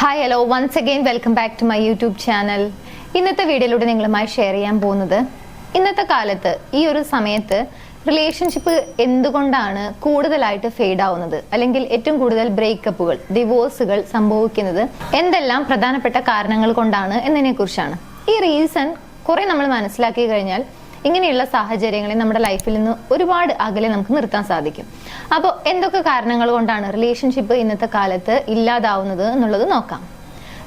Hi, hello. Once again, welcome back to my YouTube channel. ഇന്നത്തെ വീഡിയോയിലൂടെ നിങ്ങളുമായി share ചെയ്യാൻ പോകുന്നത് ഇന്നത്തെ കാലത്ത് ഈ ഒരു സമയത്ത് റിലേഷൻഷിപ്പ് എന്തുകൊണ്ടാണ് കൂടുതലായിട്ട് ഫെയ്ഡ് ആവുന്നത് അല്ലെങ്കിൽ ഏറ്റവും കൂടുതൽ ബ്രേക്കപ്പുകൾ ഡിവോഴ്സുകൾ സംഭവിക്കുന്നത് എന്തെല്ലാം പ്രധാനപ്പെട്ട കാരണങ്ങൾ കൊണ്ടാണ് എന്നതിനെക്കുറിച്ചാണ്. ഈ റീസൺ കുറെ നമ്മൾ മനസ്സിലാക്കി കഴിഞ്ഞാൽ ഇങ്ങനെയുള്ള സാഹചര്യങ്ങളെ നമ്മുടെ ലൈഫിൽ നിന്ന് ഒരുപാട് അകലെ നമുക്ക് നിർത്താൻ സാധിക്കും. അപ്പോൾ എന്തൊക്കെ കാരണങ്ങൾ കൊണ്ടാണ് റിലേഷൻഷിപ്പ് ഇന്നത്തെ കാലത്ത് ഇല്ലാതാവുന്നത് എന്നുള്ളത് നോക്കാം.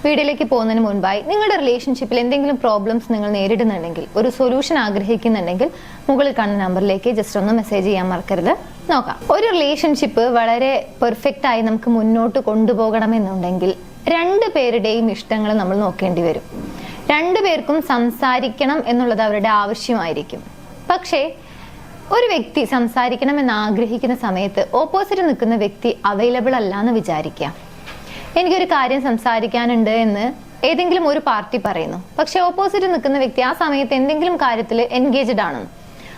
വീഡിയോയിലേക്ക് പോകുന്നതിന് മുൻപായി നിങ്ങളുടെ റിലേഷൻഷിപ്പിൽ എന്തെങ്കിലും പ്രോബ്ലംസ് നിങ്ങൾ നേരിടുന്നുണ്ടെങ്കിൽ, ഒരു സൊല്യൂഷൻ ആഗ്രഹിക്കുന്നുണ്ടെങ്കിൽ മുകളിൽ കാണുന്ന നമ്പറിലേക്ക് ജസ്റ്റ് ഒന്ന് മെസ്സേജ് ചെയ്യാൻ മറക്കരുത്. നോക്കാം. ഒരു റിലേഷൻഷിപ്പ് വളരെ പെർഫെക്റ്റ് ആയി നമുക്ക് മുന്നോട്ട് കൊണ്ടുപോകണമെന്നുണ്ടെങ്കിൽ രണ്ടു പേരുടെയും ഇഷ്ടങ്ങൾ നമ്മൾ നോക്കേണ്ടി വരും. രണ്ടുപേർക്കും സംസാരിക്കണം എന്നുള്ളത് അവരുടെ ആവശ്യമായിരിക്കും. പക്ഷേ ഒരു വ്യക്തി സംസാരിക്കണം എന്ന് ആഗ്രഹിക്കുന്ന സമയത്ത് ഓപ്പോസിറ്റ് നിൽക്കുന്ന വ്യക്തി അവൈലബിൾ അല്ല എന്ന് വിചാരിക്കുക. എനിക്കൊരു കാര്യം സംസാരിക്കാനുണ്ട് എന്ന് ഏതെങ്കിലും ഒരു പാർട്ടി പറയുന്നു, പക്ഷെ ഓപ്പോസിറ്റ് നിൽക്കുന്ന വ്യക്തി ആ സമയത്ത് എന്തെങ്കിലും കാര്യത്തിൽ എൻഗേജ്ഡ് ആണെന്ന്.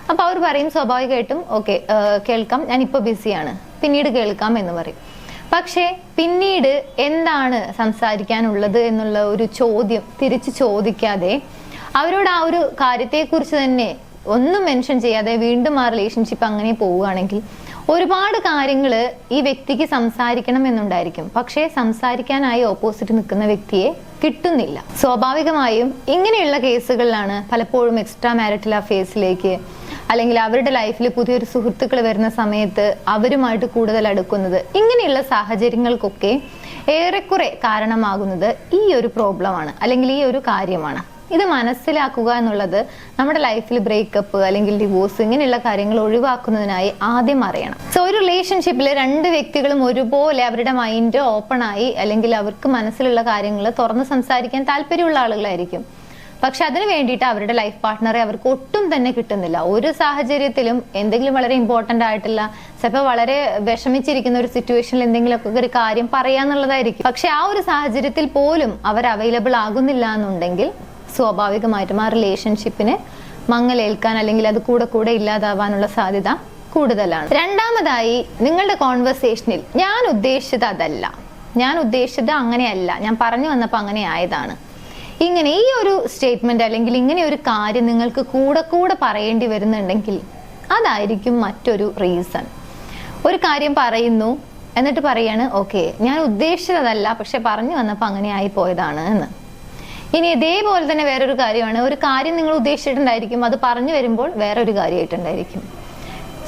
അപ്പൊ അവർ പറയും സ്വാഭാവികമായിട്ടും ഓക്കെ കേൾക്കാം, ഞാനിപ്പോ ബിസിയാണ്, പിന്നീട് കേൾക്കാം എന്ന് പറയും. പക്ഷെ പിന്നീട് എന്താണ് സംസാരിക്കാനുള്ളത് എന്നുള്ള ഒരു ചോദ്യം തിരിച്ചു ചോദിക്കാതെ അവരോട് ആ ഒരു കാര്യത്തെക്കുറിച്ച് തന്നെ ഒന്നും മെൻഷൻ ചെയ്യാതെ വീണ്ടും ആ റിലേഷൻഷിപ്പ് അങ്ങനെ പോവുകയാണെങ്കിൽ ഒരുപാട് കാര്യങ്ങൾ ഈ വ്യക്തിക്ക് സംസാരിക്കണം എന്നുണ്ടായിരിക്കും, പക്ഷേ സംസാരിക്കാനായി ഓപ്പോസിറ്റ് നിൽക്കുന്ന വ്യക്തിയെ കിട്ടുന്നില്ല. സ്വാഭാവികമായും ഇങ്ങനെയുള്ള കേസുകളിലാണ് പലപ്പോഴും എക്സ്ട്രാ മാരിറ്റൽ അഫെയർസിലേക്ക് അല്ലെങ്കിൽ അവരുടെ ലൈഫിൽ പുതിയൊരു സുഹൃത്തുക്കൾ വരുന്ന സമയത്ത് അവരുമായിട്ട് കൂടുതൽ അടുക്കുന്നത്. ഇങ്ങനെയുള്ള സാഹചര്യങ്ങൾക്കൊക്കെ ഏറെക്കുറെ കാരണമാകുന്നത് ഈ ഒരു പ്രോബ്ലമാണ് അല്ലെങ്കിൽ ഈ ഒരു കാര്യമാണ്. ഇത് മനസ്സിലാക്കുക എന്നുള്ളത് നമ്മുടെ ലൈഫിൽ ബ്രേക്കപ്പ് അല്ലെങ്കിൽ ഡിവോഴ്സ് ഇങ്ങനെയുള്ള കാര്യങ്ങൾ ഒഴിവാക്കുന്നതിനായി ആദ്യം അറിയണം. സോ ഒരു റിലേഷൻഷിപ്പിൽ രണ്ട് വ്യക്തികളും ഒരുപോലെ അവരുടെ മൈൻഡ് ഓപ്പൺ ആയി അല്ലെങ്കിൽ അവർക്ക് മനസ്സിലുള്ള കാര്യങ്ങൾ തുറന്ന് സംസാരിക്കാൻ താല്പര്യമുള്ള ആളുകളായിരിക്കും. പക്ഷെ അതിന് വേണ്ടിയിട്ട് അവരുടെ ലൈഫ് പാർട്ട്ണറെ അവർക്ക് ഒട്ടും തന്നെ കിട്ടുന്നില്ല. ഒരു സാഹചര്യത്തിലും എന്തെങ്കിലും വളരെ ഇമ്പോർട്ടന്റ് ആയിട്ടുള്ള, ചിലപ്പോൾ വളരെ വിഷമിച്ചിരിക്കുന്ന ഒരു സിറ്റുവേഷനിൽ എന്തെങ്കിലുമൊക്കെ ഒരു കാര്യം പറയാന്നുള്ളതായിരിക്കും. പക്ഷെ ആ ഒരു സാഹചര്യത്തിൽ പോലും അവർ അവൈലബിൾ ആകുന്നില്ല എന്നുണ്ടെങ്കിൽ സ്വാഭാവികമായിട്ടും ആ റിലേഷൻഷിപ്പിന് മങ്ങലേൽക്കാൻ അല്ലെങ്കിൽ അത് കൂടെ കൂടെ ഇല്ലാതാവാനുള്ള സാധ്യത കൂടുതലാണ്. രണ്ടാമതായി, നിങ്ങളുടെ കോൺവെർസേഷനിൽ ഞാൻ ഉദ്ദേശിച്ചത് അതല്ല, ഞാൻ ഉദ്ദേശിച്ചത് അങ്ങനെയല്ല, ഞാൻ പറഞ്ഞു വന്നപ്പോൾ അങ്ങനെ ആയതാണ്, ഇങ്ങനെ ഈ ഒരു സ്റ്റേറ്റ്മെന്റ് അല്ലെങ്കിൽ ഇങ്ങനെ ഒരു കാര്യം നിങ്ങൾക്ക് കൂടെ കൂടെ പറയേണ്ടി വരുന്നുണ്ടെങ്കിൽ അതായിരിക്കും മറ്റൊരു റീസൺ. ഒരു കാര്യം പറയുന്നു എന്നിട്ട് പറയാണ് ഓക്കെ ഞാൻ ഉദ്ദേശിച്ചതല്ല പക്ഷെ പറഞ്ഞു വന്നപ്പോൾ അങ്ങനെ ആയി പോയതാണ് എന്ന്. ഇനി ഇതേപോലെ തന്നെ വേറൊരു കാര്യമാണ്, ഒരു കാര്യം നിങ്ങൾ ഉദ്ദേശിച്ചിട്ടുണ്ടായിരിക്കും, അത് പറഞ്ഞു വരുമ്പോൾ വേറൊരു കാര്യമായിട്ടുണ്ടായിരിക്കും.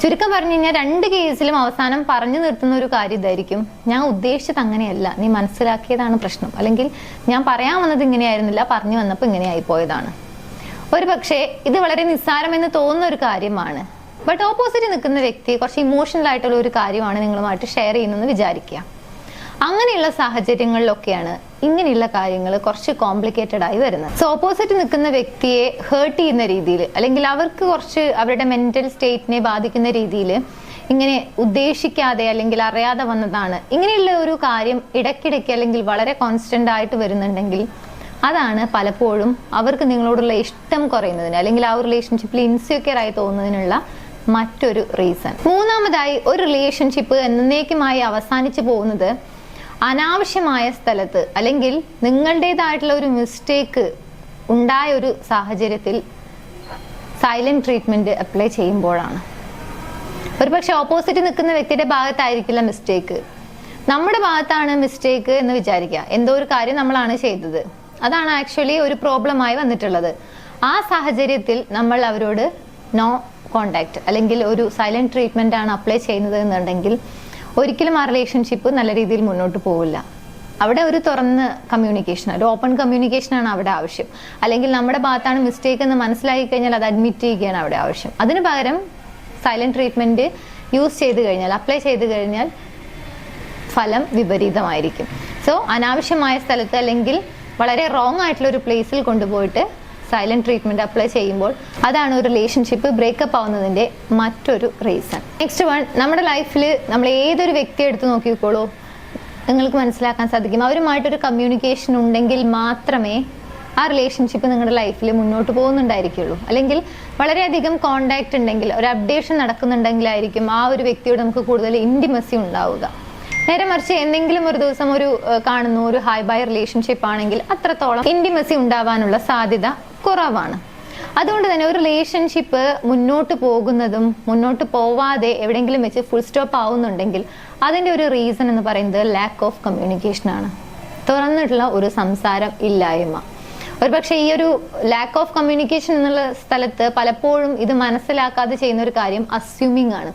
ചുരുക്കം പറഞ്ഞു കഴിഞ്ഞാൽ രണ്ട് കേസിലും അവസാനം പറഞ്ഞു നിർത്തുന്ന ഒരു കാര്യം ഇതായിരിക്കും, ഞാൻ ഉദ്ദേശിച്ചത് അങ്ങനെയല്ല, നീ മനസ്സിലാക്കിയതാണ് പ്രശ്നം, അല്ലെങ്കിൽ ഞാൻ പറയാൻ വന്നത് ഇങ്ങനെയായിരുന്നില്ല, പറഞ്ഞു വന്നപ്പോൾ ഇങ്ങനെയായി പോയതാണ്. ഒരു പക്ഷേ ഇത് വളരെ നിസ്സാരമെന്ന് തോന്നുന്ന ഒരു കാര്യമാണ്, ബട്ട് ഓപ്പോസിറ്റ് നിൽക്കുന്ന വ്യക്തി കുറച്ച് ഇമോഷണൽ ആയിട്ടുള്ള ഒരു കാര്യമാണ് നിങ്ങളുമായിട്ട് ഷെയർ ചെയ്യുന്നതെന്ന് വിചാരിക്കുക. അങ്ങനെയുള്ള സാഹചര്യങ്ങളിലൊക്കെയാണ് ഇങ്ങനെയുള്ള കാര്യങ്ങൾ കുറച്ച് കോംപ്ലിക്കേറ്റഡ് ആയി വരുന്നത്. സോ ഓപ്പോസിറ്റ് നിൽക്കുന്ന വ്യക്തിയെ ഹേർട്ട് ചെയ്യുന്ന രീതിയിൽ അല്ലെങ്കിൽ അവർക്ക് കുറച്ച് അവരുടെ മെന്റൽ സ്റ്റേറ്റിനെ ബാധിക്കുന്ന രീതിയിൽ ഇങ്ങനെ ഉദ്ദേശിക്കാതെ അല്ലെങ്കിൽ അറിയാതെ വന്നതാണ് ഇങ്ങനെയുള്ള ഒരു കാര്യം ഇടയ്ക്കിടയ്ക്ക് അല്ലെങ്കിൽ വളരെ കോൺസ്റ്റന്റ് ആയിട്ട് വരുന്നുണ്ടെങ്കിൽ അതാണ് പലപ്പോഴും അവർക്ക് നിങ്ങളോടുള്ള ഇഷ്ടം കുറയുന്നതിന് അല്ലെങ്കിൽ ആ ഒരു റിലേഷൻഷിപ്പിൽ ഇൻസെക്യൂർ ആയി തോന്നുന്നതിനുള്ള മറ്റൊരു റീസൺ. മൂന്നാമതായി, ഒരു റിലേഷൻഷിപ്പ് എന്നേക്കുമായി അവസാനിച്ചു പോകുന്നത് അനാവശ്യമായ സ്ഥലത്ത് അല്ലെങ്കിൽ നിങ്ങളുടേതായിട്ടുള്ള ഒരു മിസ്റ്റേക്ക് ഉണ്ടായ ഒരു സാഹചര്യത്തിൽ സൈലന്റ് ട്രീറ്റ്മെന്റ് അപ്ലൈ ചെയ്യുമ്പോഴാണ്. ഒരുപക്ഷെ ഓപ്പോസിറ്റ് നിൽക്കുന്ന വ്യക്തിയുടെ ഭാഗത്തായിരിക്കില്ല മിസ്റ്റേക്ക്, നമ്മുടെ ഭാഗത്താണ് മിസ്റ്റേക്ക് എന്ന് വിചാരിക്കുക. എന്തോ ഒരു കാര്യം നമ്മളാണ് ചെയ്തത്, അതാണ് ആക്ച്വലി ഒരു പ്രോബ്ലമായി വന്നിട്ടുള്ളത്. ആ സാഹചര്യത്തിൽ നമ്മൾ അവരോട് നോ കോണ്ടാക്ട് അല്ലെങ്കിൽ ഒരു സൈലന്റ് ട്രീറ്റ്മെന്റ് ആണ് അപ്ലൈ ചെയ്യുന്നത് എന്നുണ്ടെങ്കിൽ ഒരിക്കലും ആ റിലേഷൻഷിപ്പ് നല്ല രീതിയിൽ മുന്നോട്ട് പോകില്ല. അവിടെ ഒരു തുറന്ന കമ്മ്യൂണിക്കേഷൻ, ഒരു ഓപ്പൺ കമ്മ്യൂണിക്കേഷൻ ആണ് അവിടെ ആവശ്യം. അല്ലെങ്കിൽ നമ്മുടെ ഭാഗത്താണ് മിസ്റ്റേക്ക് എന്ന് മനസ്സിലാക്കി കഴിഞ്ഞാൽ അത് അഡ്മിറ്റ് ചെയ്യുകയാണ് അവിടെ ആവശ്യം. അതിന് പകരം സൈലന്റ് ട്രീറ്റ്മെന്റ് യൂസ് ചെയ്ത് കഴിഞ്ഞാൽ, അപ്ലൈ ചെയ്ത് കഴിഞ്ഞാൽ ഫലം വിപരീതമായിരിക്കും. സോ അനാവശ്യമായ സ്ഥലത്ത് അല്ലെങ്കിൽ വളരെ റോങ് ആയിട്ടുള്ള ഒരു പ്ലേസിൽ കൊണ്ടുപോയിട്ട് സൈലന്റ് ട്രീറ്റ്മെന്റ് അപ്ലൈ ചെയ്യുമ്പോൾ അതാണ് ഒരു റിലേഷൻഷിപ്പ് ബ്രേക്കപ്പ് ആവുന്നതിന്റെ മറ്റൊരു റീസൺ. നെക്സ്റ്റ് വൺ, നമ്മുടെ ലൈഫിൽ നമ്മൾ ഏതൊരു വ്യക്തിയെ എടുത്ത് നോക്കിക്കോളൂ, നിങ്ങൾക്ക് മനസ്സിലാക്കാൻ സാധിക്കും അവരുമായിട്ടൊരു കമ്മ്യൂണിക്കേഷൻ ഉണ്ടെങ്കിൽ മാത്രമേ ആ റിലേഷൻഷിപ്പ് നിങ്ങളുടെ ലൈഫിൽ മുന്നോട്ട് പോകുന്നുണ്ടായിരിക്കുള്ളൂ. അല്ലെങ്കിൽ വളരെയധികം കോണ്ടാക്ട് ഉണ്ടെങ്കിൽ, ഒരു അപ്ഡേഷൻ നടക്കുന്നുണ്ടെങ്കിലായിരിക്കും ആ ഒരു വ്യക്തിയോട് നമുക്ക് കൂടുതൽ ഇന്റിമസി ഉണ്ടാവുക. നേരെ മറിച്ച് എന്തെങ്കിലും ഒരു ദിവസം ഒരു കാണുന്നു ഒരു ഹൈ ബൈ റിലേഷൻഷിപ്പ് ആണെങ്കിൽ അത്രത്തോളം ഇന്റിമസി ഉണ്ടാവാനുള്ള സാധ്യത കുറവാണ്. അതുകൊണ്ട് തന്നെ ഒരു റിലേഷൻഷിപ്പ് മുന്നോട്ട് പോകുന്നതും മുന്നോട്ട് പോവാതെ എവിടെയെങ്കിലും വെച്ച് ഫുൾ സ്റ്റോപ്പ് ആവുന്നുണ്ടെങ്കിൽ അതിന്റെ ഒരു റീസൺ എന്ന് പറയുന്നത് ലാക്ക് ഓഫ് കമ്മ്യൂണിക്കേഷൻ ആണ്. തുറന്നിട്ടുള്ള ഒരു സംസാരം ഇല്ലായ്മ. ഒരുപക്ഷെ ഈ ഒരു ലാക്ക് ഓഫ് കമ്മ്യൂണിക്കേഷൻ എന്നുള്ള സ്ഥലത്ത് പലപ്പോഴും ഇത് മനസ്സിലാക്കാതെ ചെയ്യുന്ന ഒരു കാര്യം അസ്യൂമിങ് ആണ്.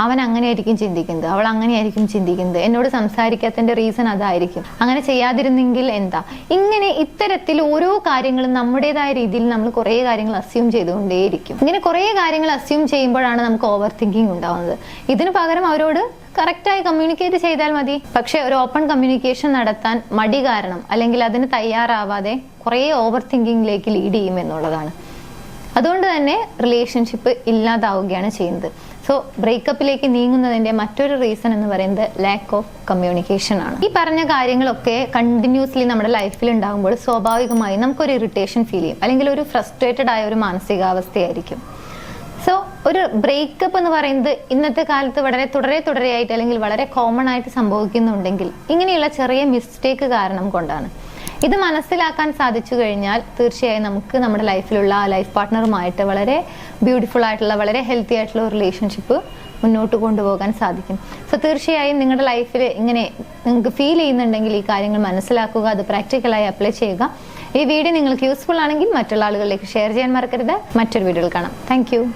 അവൻ അങ്ങനെയായിരിക്കും ചിന്തിക്കുന്നത്, അവൾ അങ്ങനെയായിരിക്കും ചിന്തിക്കുന്നത്, എന്നോട് സംസാരിക്കാത്തതിന്റെ റീസൺ അതായിരിക്കും, അങ്ങനെ ചെയ്യാതിരുന്നെങ്കിൽ എന്താ, ഇങ്ങനെ ഇത്തരത്തിൽ ഓരോ കാര്യങ്ങളും നമ്മുടേതായ രീതിയിൽ നമ്മൾ കുറെ കാര്യങ്ങൾ അസ്യൂം ചെയ്തുകൊണ്ടേയിരിക്കും. ഇങ്ങനെ കുറെ കാര്യങ്ങൾ അസ്യൂം ചെയ്യുമ്പോഴാണ് നമുക്ക് ഓവർ തിങ്കിങ് ഉണ്ടാവുന്നത്. ഇതിനു പകരം അവരോട് കറക്റ്റായി കമ്മ്യൂണിക്കേറ്റ് ചെയ്താൽ മതി. പക്ഷെ ഒരു ഓപ്പൺ കമ്മ്യൂണിക്കേഷൻ നടത്താൻ മടി കാരണം അല്ലെങ്കിൽ അതിന് തയ്യാറാവാതെ കുറെ ഓവർ തിങ്കിങ്ങിലേക്ക് ലീഡ് ചെയ്യും എന്നുള്ളതാണ്. അതുകൊണ്ട് തന്നെ റിലേഷൻഷിപ്പ് ഇല്ലാതാവുകയാണ് ചെയ്യുന്നത്. സോ ബ്രേക്കപ്പിലേക്ക് നീങ്ങുന്നതിന്റെ മറ്റൊരു റീസൺ എന്ന് പറയുന്നത് ലാക്ക് ഓഫ് കമ്മ്യൂണിക്കേഷൻ ആണ്. ഈ പറഞ്ഞ കാര്യങ്ങളൊക്കെ കണ്ടിന്യൂസ്ലി നമ്മുടെ ലൈഫിൽ ഉണ്ടാകുമ്പോൾ സ്വാഭാവികമായി നമുക്കൊരു ഇറിറ്റേഷൻ ഫീൽ ചെയ്യും, അല്ലെങ്കിൽ ഒരു ഫ്രസ്ട്രേറ്റഡ് ആയ ഒരു മാനസികാവസ്ഥയായിരിക്കും. സോ ഒരു ബ്രേക്കപ്പ് എന്ന് പറയുന്നത് ഇന്നത്തെ കാലത്ത് വളരെ തുടരെയായിട്ട് അല്ലെങ്കിൽ വളരെ കോമൺ ആയിട്ട് സംഭവിക്കുന്നുണ്ടെങ്കിൽ ഇങ്ങനെയുള്ള ചെറിയ മിസ്റ്റേക്ക് കാരണം കൊണ്ടാണ്. ഇത് മനസ്സിലാക്കാൻ സാധിച്ചു കഴിഞ്ഞാൽ തീർച്ചയായും നമുക്ക് നമ്മുടെ ലൈഫിലുള്ള ആ ലൈഫ് പാർട്ട്ണറുമായിട്ട് വളരെ ബ്യൂട്ടിഫുൾ ആയിട്ടുള്ള വളരെ ഹെൽത്തി ആയിട്ടുള്ള ഒരു റിലേഷൻഷിപ്പ് മുന്നോട്ട് കൊണ്ടുപോകാൻ സാധിക്കും. സോ തീർച്ചയായും നിങ്ങളുടെ ലൈഫിൽ ഇങ്ങനെ നിങ്ങൾക്ക് ഫീൽ ചെയ്യുന്നുണ്ടെങ്കിൽ ഈ കാര്യങ്ങൾ മനസ്സിലാക്കുക, അത് പ്രാക്ടിക്കലായി അപ്ലൈ ചെയ്യുക. ഈ വീഡിയോ നിങ്ങൾക്ക് യൂസ്ഫുൾ ആണെങ്കിൽ മറ്റുള്ള ആളുകളിലേക്ക് ഷെയർ ചെയ്യാൻ മറക്കരുത്. മറ്റൊരു വീഡിയോയിൽ കാണാം. താങ്ക്